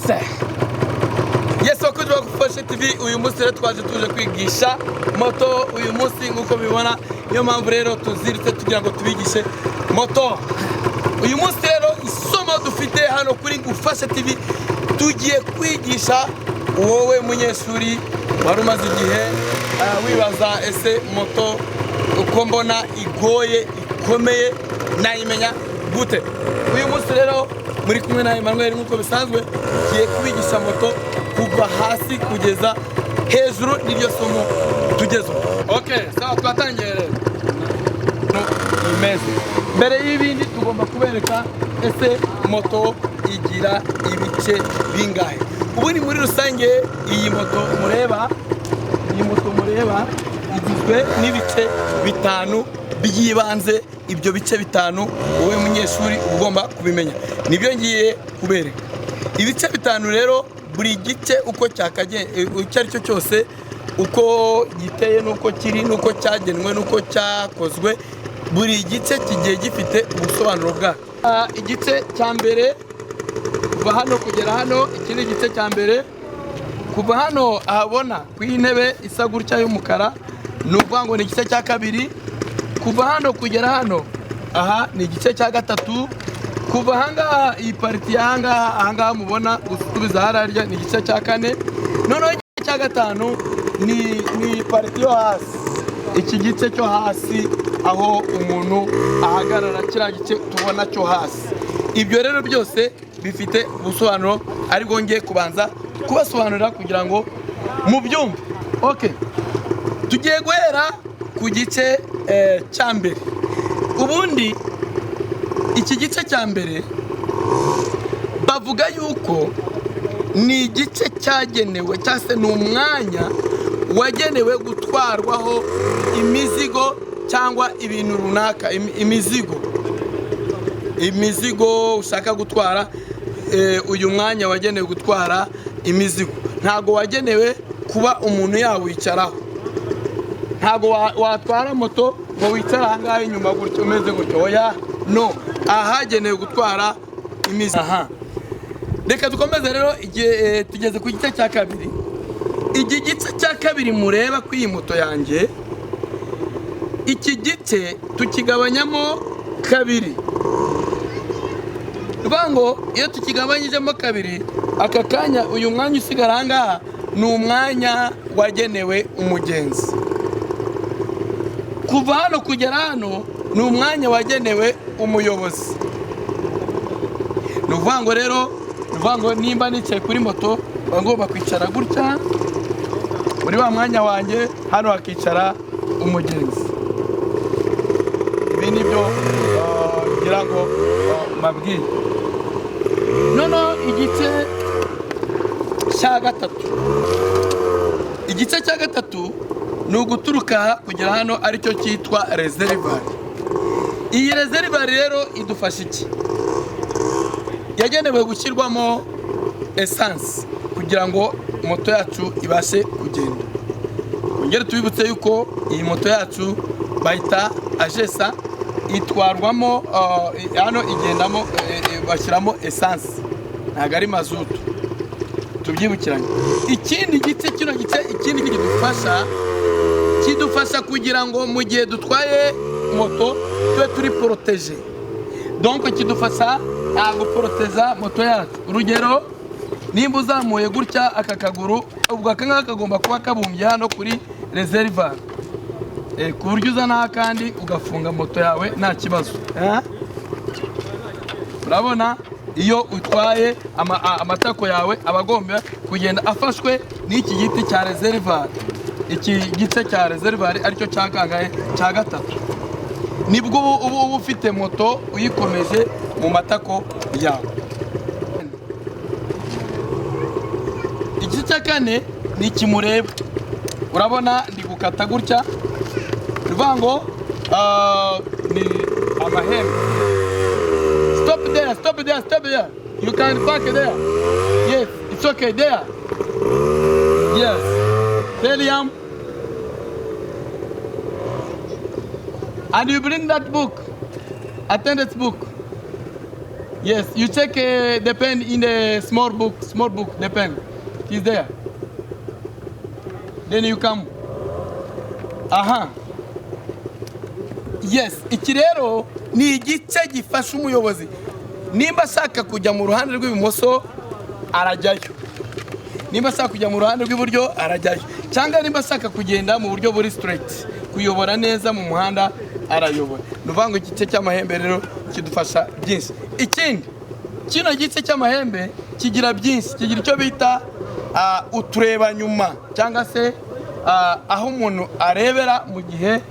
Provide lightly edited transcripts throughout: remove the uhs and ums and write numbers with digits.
gute yes wakoze bagufashe TV uyu munsi rero twaje tuje kwigisha moto uyu munsi nkuko bibona niyo mpamvu rero tuziritse tugira ngo tubigishe moto uyu munsi rero isomo dufite hano kuri Gufasha TV tugiye kwigisha wowe munyeshuri wari umaze igihe wibaza ese moto uko mbona igoye ikomeye nayimenya gute uyu munsi rero muri kumwe na Emmanuel nkuko bisanzwe kiye kubigisha moto kuva hasi kugeza hejuru n'iryo somo tugezo. Okay, sawa twatangiye rero. No imeze. Mbere y'ibindi tugomba kubereka ese moto igira ibice bingahe. Ubu ni muri rusange iyi moto mureba igizwe n'ibice bitanu byibanze. Ibyo bice bitanu wowe munyeshuri ugomba kubimenya nibyo ngiye kubereka. Ibice bitanu rero buri gice uko cyakaje icyo ari cyo cyose uko giteye nuko kiri nuko cyagenwe nuko cyakozwe buri gice kigiye gifite ubusobanuro bwa igice cya mbere kuva hano kugera hano. Ikindi gice cya mbere kuva hano ahabona ku intebe isa gutya y'umukara n'uvuga ngo ni igice cya kabiri. Kuva hano kugera hano aha ni igice cya gatatu. Kuva hanga iyi pariti hanga mubona gusubiza hararya ni igice cya kane. Noneho igice cya gatanu ni pariti yo hasi, iki gice cyo hasi aho umuntu ahagarara kira gice tubona cyo hasi. Ibyo rero byose bifite ubusobanuro ariko ngiye kubanza kubasobanurira kugira ngo mubyumve. Okay, tugiye guhera ku gice cya mbere. Ubundi iki gice cya mbere bavuga yuko ni igice cyagenewe cyangwa se ni umwanya wagenewe gutwarwaho imizigo cyangwa ibintu runaka. Imizigo ushaka gutwara, uyu mwanya wagenewe gutwara imizigo ntago wagenewe kuba umuntu yawicaraho. Ntago watwara moto ngo wicara ahangaha inyuma gutyo umeze gutyo, oya no, ahagenewe gutwara imizigo. Reka dukomeze rero tugeze ku gice cya kabiri. Iki gice cya kabiri mureba ku iyi moto yanjye, iki gice tukigabanyamo kabiri. Rwango iyo tukigabanyijemo kabiri aka kanya uyu mwanya usigara ahangaha ni umwanya wagenewe umugenzi. Kuva hano kugera hano ni umwanya wagenewe umuyobozi. Nuvango rero nimba nicaye kuri moto ngomba kwicara gutya muri wa mwanya wanjye, hano hakicara umugenzi. Ibi nibyo ngira ngo mabwire. Noneho igice cya gatatu, igice cya gatatu ni uguturuka kugera hano aricyo cyitwa reservoir. Iyi reservoir rero idufasha iki? Yagenewe gushyirwamo essence kugira ngo moto yacu ibashe kugenda. Ongera tubibutse yuko iyi moto yacu bayita Agesa, itwarwamo hano igendamo bashyiramo essence ntago ari mazutu, tubyibukiranye. Ikindi gice kino gice ikindi kidufasha kugira ngo mu gihe dutwaye moto tube turi protege. Donc kidufasha guporoteja moto yacu. Urugero nimba uzamuye gutya aka kaguru, ubwo akanga kagomba kuba kabumbye hano kuri reservoir, ku buryo uzana kandi ugafunga moto yawe nta kibazo. Urabona iyo utwaye amatako yawe abagomba kugenda afashwe n'iki giti cya reservoir. Iki gice cya reservoir aricyo cyakangaye cya gatatu. Nibwo ubu ufite moto uyikomeje mu matako yawe. Igice cya kane ni kimureba. Urabona ndi gukata gutya. Ruvango ni amahembe. Stop there. You can park there. Yes, it's okay there. Yes. Helium. And you bring that book, attendance book. Yes, you check the pen in the small book, the pen is there. Then you come. Aha. Yes, iki rero ni igice gifasha umuyobozi. Nimba ashaka kujya mu ruhande rw'ibumoso arajyayo. Nimba ashaka kujya mu ruhande rw'iburyo arajyayo. Cyangwa nimba ashaka kugenda mu buryo buri straight, kuyobora neza mu muhanda arayobora. Nuvango igice cy'amahembe rero kidufasha byinshi. Ikindi kino gice cy'amahembe kigira byinshi, kigira icyo bita utureba nyuma cyangwa se aho umuntu arebera mu gihe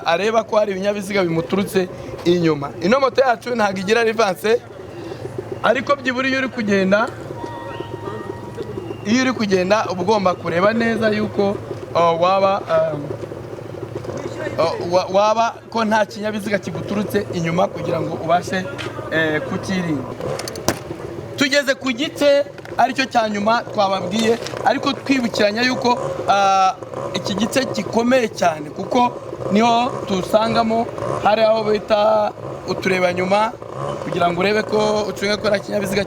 areba ko hari ibinyabiziga bimuturutse inyuma. Ino moto yacu ntabwo igira reverse, ariko byibura iyo uri kugenda uba ugomba kureba neza yuko waba ko nta kinyabiziga kiguturutse inyuma kugira ngo ubashe kukirinda. Tugeze ku gice aricyo cya nyuma twababwiye, ariko twibukiranya yuko iki gice gikomeye cyane kuko niho tusangamo hari aho bita utureba nyuma kugira ngo urebe ko ucunga ko kinyabiziga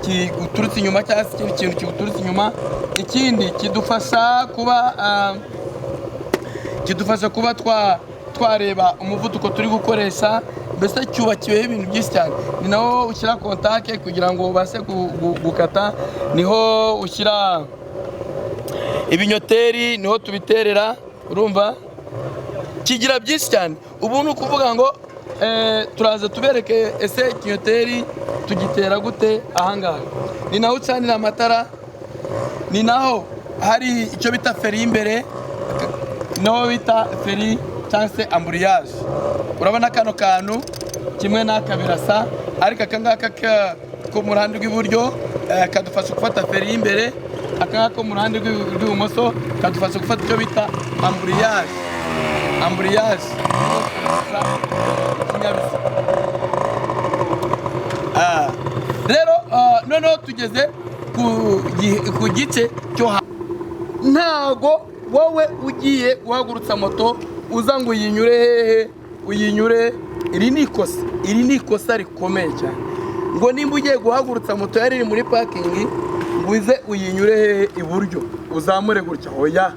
kiguturutse inyuma cyangwa se ikindi kintu kiguturutse inyuma. Ikindi kidufasha kuba twareba umuvuduko turi gukoresha, mbese cyubakiweho ibintu byinshi cyane. Ni naho ushyira kontake kugira ngo ubashe gukata, niho ushyira ibinyoteri, niho tubiterera. Urumva kigira byinshi cyane. Ubu ni ukuvuga ngo turaza tubereke ese ikinyoteri tugitera gute. Ahangaha ni naho ucanira amatara, ni naho hari icyo bita feri y'imbere, naho bita feri cyangwa se amburiyage. Urabona kano kantu kimwe n'aka birasa, ariko aka ngaka ko mu ruhande rw'iburyo kadufasha gufata feri y'imbere, aka ngaka ko mu ruhande rw'ibumoso kadufasha gufata icyo bita amburiyage. Rero noneho tugeze ku gice cyo hasi. Ntago wowe ugiye guhagurutsa moto uza ngo uyinyure hehe, uyinyure. Iri ni ikosa rikomeye cyane, ngo nimba ugiye guhagurutsa moto yari iri muri parking ngo uze uyinyure hehe iburyo uzamure gutya. Oya,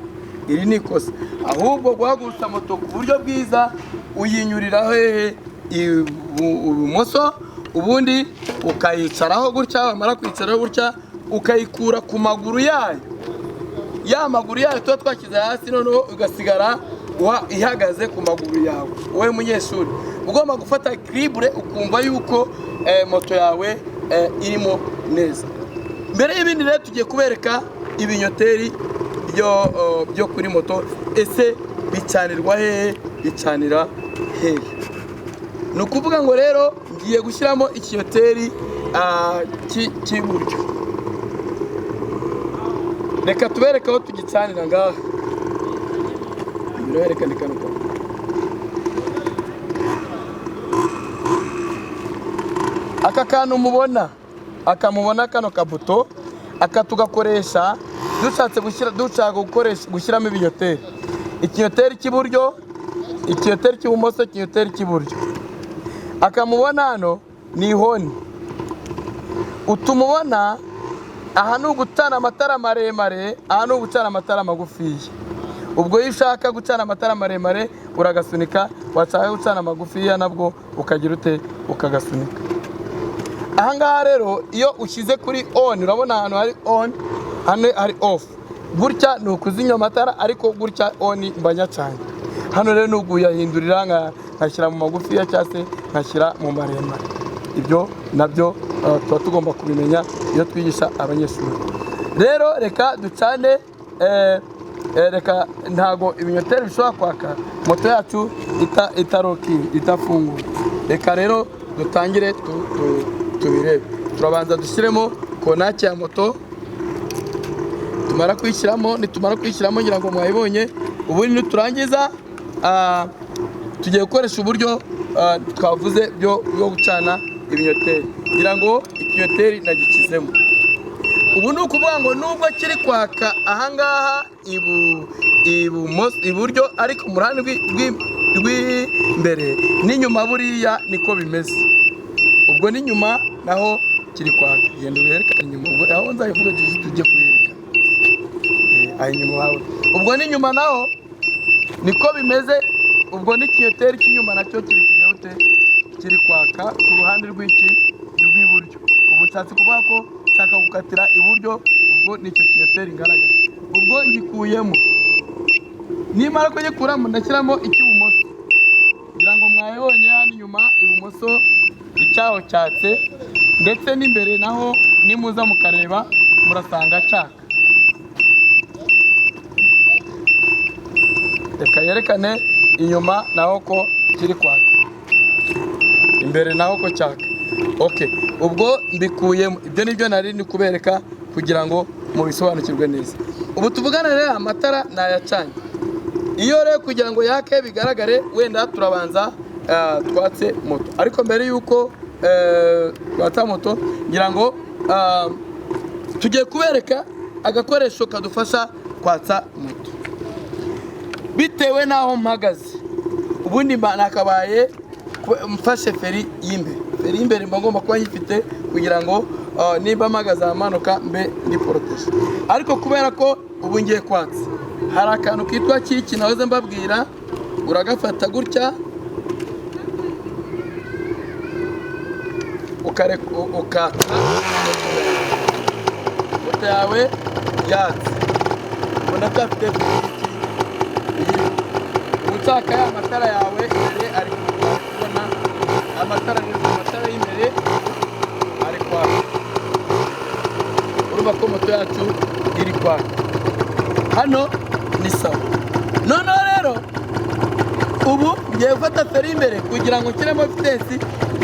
iri ni ikosa. Ahubwo guhagurutsa moto ku buryo bwiza uyinyurira hehe ibumoso, ubundi ukayicaraho gutya. Wamara kwicaraho gutya ukayikura ku maguru yayo, ya maguru yayo tuba twashyize hasi, noneho ugasigara ihagaze ku maguru yawe. Wowe munyeshuri ugomba gufata equilibre ukumva yuko moto yawe irimo neza. Mbere y'ibindi rero tugiye kubereka ibinyoteri byo kuri moto. Ese bicanirwa hehe, bicanira hehe? Ni ukuvuga ngo rero ngiye gushyiramo ikinyoteri cy'iburyo. Reka tubereke aho tugicanira ngaha. Birerekana kano ko aka kantu mubona, akamubona kano kabuto, aka tugakoresha dushaka gushyiramo ibinyoteri. Ikinyoteri cy'iburyo, ikinyoteri cy'ibumoso, ikinyoteri cy'iburyo. Akamubona hano ni honi. Utumubona aha ni ugucana amatara maremare, aha ni ugucana amatara magufiya. Ubwo iyo ushaka gucana amatara maremare uragasunika, washaka gucana magufiya nabwo ukagira ute, ukagasunika. Ahangaha rero iyo ushyize kuri on, urabona ahantu hari on, hano hari off. Gutya ni ukuzinya amatara, ariko gutya on mbanya cyane. Hano rero ni uguyahindurira, nkashyira mu magufiya cyangwa se nkashyira mu maremare. Ibyo nabyo tuba tugomba kubimenya iyo twigisha abanyeshuri. Rero reka ducane, reka ntago ibinyoteri bishobora kwaka moto yacu itafunguye. Reka rero dutangire tubirebe. Turabanza dushyiremo konaki ya moto. Nitumara kuyishyiramo ngira ngo mwayibonye. Ubundi niturangiza tugiye gukoresha uburyo twavuze byo gucana ibinyoteri. Ngira ngo ikinyoteri nagikizemo. Ubu ni ukuvuga ngo nubwo kiri kwaka ahangaha iburyo, ariko mu ruhande rw'imbere n'inyuma buriya niko bimeze. ubwo n'inyuma naho kiri kwaka. Genda uberekane inyuma, ubwo aho nzayivuga tujye kuyerekana aho inyuma wawe. Ubwo n'inyuma naho niko bimeze. Ubwo n'ikiyoteri cy'inyuma nacyo kiri kujya ute, kiri kwaka ku ruhande rw'iburyo. Ubu nshatse kuvuga ko nshaka gukatira iburyo, ubwo nicyo kiyoteri ngaragaza. Ubwo ngikuyemo, nimara kugikuramo ndashyiramo icy'ibumoso, kugira ngo mwayibonye hano inyuma ibumoso icyaho cyatse, ndetse n'imbere naho nimuza mukareba murasanga cyaka. Reka yerekane inyuma naho ko kiri kwaka, imbere naho ko cyaka. Okay, ubwo mbikuyemo. Ibyo nibyo nari ndi kubereka kugira ngo mubisobanukirwe neza. Ubu tuvugana rero amatara nayacanye. Iyo rero kugira ngo yake bigaragare, wenda turabanza twatse moto. Ariko mbere yuko twatsa moto, ngira ngo tugiye kubereka agakoresho kadufasha kwatsa moto bitewe naho mpagaze. Ubundi nakabaye mfashe feri y'imbere. Feri y'imbere mba ngomba kuba nyifite kugira ngo niba mpagaze amanuka mbe ndi protege. Ariko kubera ko ubu ngiye kwatsa, hari akantu kitwa kiki nahoze mbabwira, uragafata gutya ukatsa moto yawe yatse. Ubona cyafite ushaka ya matara yawe imbere ari kubona amatara y'imbere ari kwaka. Urumva ko moto yacu iri kwaka. Hano ni sawa. Noneho rero ubu ngiye gufata feri imbere kugira ngo nshyiremo vitesi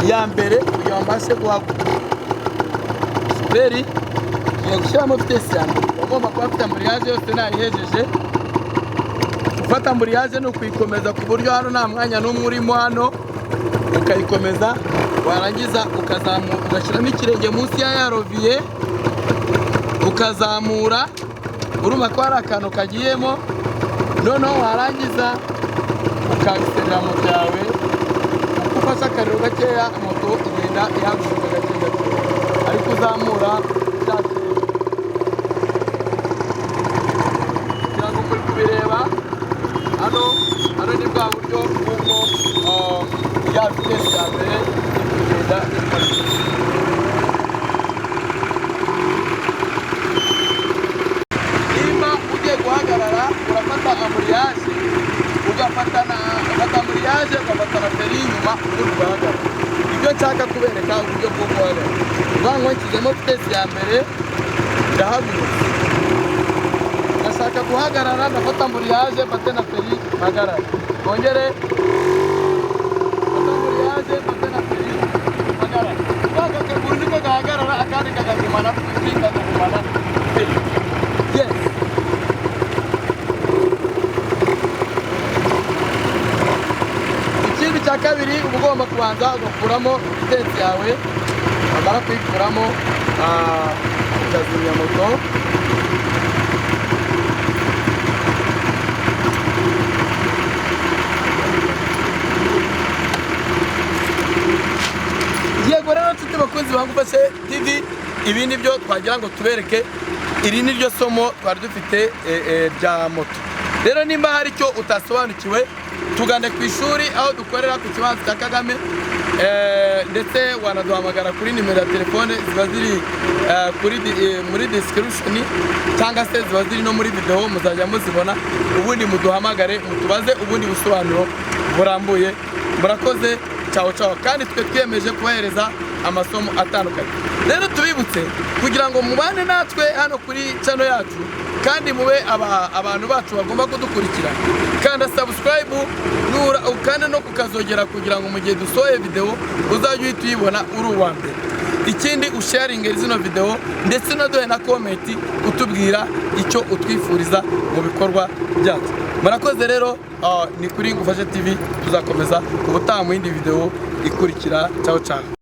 ya mbere kugira ngo mbashe guhaguruka. Feri ngiye gushyiramo vitesi ya mbere. Ugomba kuba afite amburiyaje yose nayihejeje. Gufata amburiyaje ni ukuyikomeza ku buryo hano nta mwanya n'umwe urimo hano, ukayikomeza warangiza ukazamura, ugashyiramo ikirenge munsi ya roviye ukazamura. Urumva ko hari akantu kagiyemo. Noneho warangiza ukagiserera moto yawe, uko ufashe akariro gakeya moto igenda ihaguruka gake gake, ariko uzamura cyane kugira ngo muri kubireba. Hano ni bwa buryo bw'uko ya vitesi ya mbere igenda iparitse. Niba ugiye guhagarara urafata amburiyaje, ugafata amburiyaje, ugafata na feri inyuma, uri guhagarara. Ibyo nshaka kubereka uburyo bwo guhagarara. Uvuga ngo nshyizemo vitesi ya mbere ndahagurutse, ndashaka guhagarara, ndafata amburiyaje, mfate na feri mpagarara. Kongere mfata amburiyaje, mfate na feri mpagarara. Aka kaguru niko gahagarara, akandi kakagumana feri, kakagumana feri. Yes. Ikindi cya kabiri, uba ugomba kubanza ugakuramo vitesi yawe. Wamara kuyikuramo ukazimya moto. Yego rero nshuti bakunzi ba Ngufashe TV, ibi ni byo twagira ngo tubereke. Iri ni ryo somo twari dufite rya moto. Rero nimba hari icyo utasobanukiwe, tugane ku ishuri aho dukorera ku kibanza cya Kagame, ndetse wanaduhamagara kuri nimero ya telefone ziba ziri muri description, cyangwa se ziba ziri no muri video muzajya muzibona. Ubundi muduhamagare mutubaze ubundi busobanuro burambuye. Murakoze, ciao ciao. Kandi twe twiyemeje kubahereza amasomo atandukanye. Rero tubibutse kugira ngo mubane natwe hano kuri channel yacu, kandi mube abantu bacu bagomba kudukurikira. Kanda subscribe ukanda no kukazogera kugira ngo mu gihe dusohoye video uzajye uhita uyibona uri uwa mbere. Ikindi usharinge zino video, ndetse unaduhe na comment utubwira icyo utwifuriza mu bikorwa byacu. Murakoze rero, ni kuri Ngufashe TV, tuzakomeza ubutaha mu yindi video ikurikira. Ciao ciao.